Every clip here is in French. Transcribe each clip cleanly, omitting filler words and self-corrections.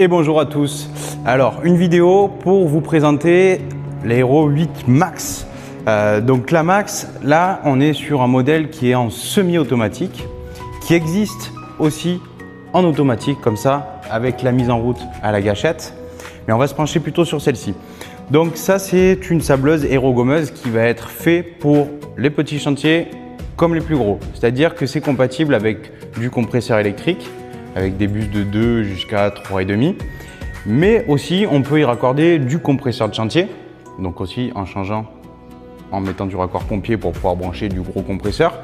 et bonjour à tous. Alors, une vidéo pour vous présenter l'Aero 8 Max. Donc la Max, là, on est sur un modèle qui est en semi-automatique, qui existe aussi en automatique, comme ça, avec la mise en route à la gâchette. Mais on va se pencher plutôt sur celle-ci. Donc ça, c'est une sableuse aérogommeuse qui va être faite pour les petits chantiers comme les plus gros. C'est-à-dire que c'est compatible avec du compresseur électrique, avec des bus de 2 jusqu'à 3,5. Mais aussi, on peut y raccorder du compresseur de chantier. Donc aussi en mettant du raccord pompier pour pouvoir brancher du gros compresseur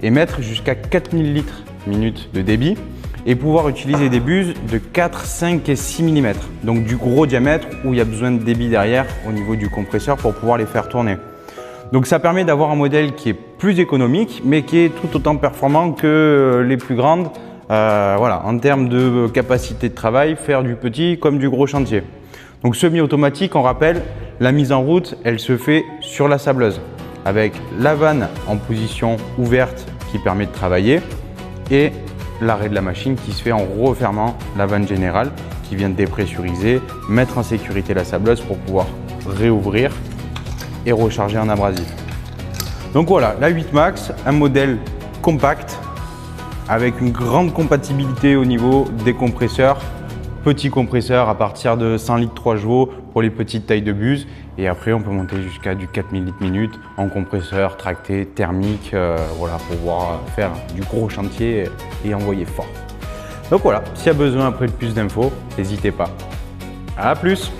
et mettre jusqu'à 4000 litres minute de débit et pouvoir utiliser des bus de 4, 5 et 6 mm. Donc du gros diamètre où il y a besoin de débit derrière au niveau du compresseur pour pouvoir les faire tourner. Donc ça permet d'avoir un modèle qui est plus économique mais qui est tout autant performant que les plus grandes. Voilà, en termes de capacité de travail, faire du petit comme du gros chantier. Donc semi-automatique, on rappelle, la mise en route, elle se fait sur la sableuse avec la vanne en position ouverte qui permet de travailler et l'arrêt de la machine qui se fait en refermant la vanne générale qui vient de dépressuriser, mettre en sécurité la sableuse pour pouvoir réouvrir et recharger en abrasif. Donc voilà, la 8 Max, un modèle compact avec une grande compatibilité au niveau des compresseurs. Petit compresseur à partir de 100 litres 3 chevaux pour les petites tailles de bus. Et après, on peut monter jusqu'à du 4000 litres minute en compresseur tracté, thermique, voilà, pour pouvoir faire du gros chantier et envoyer fort. Donc voilà, s'il y a besoin après de plus d'infos, n'hésitez pas. À plus!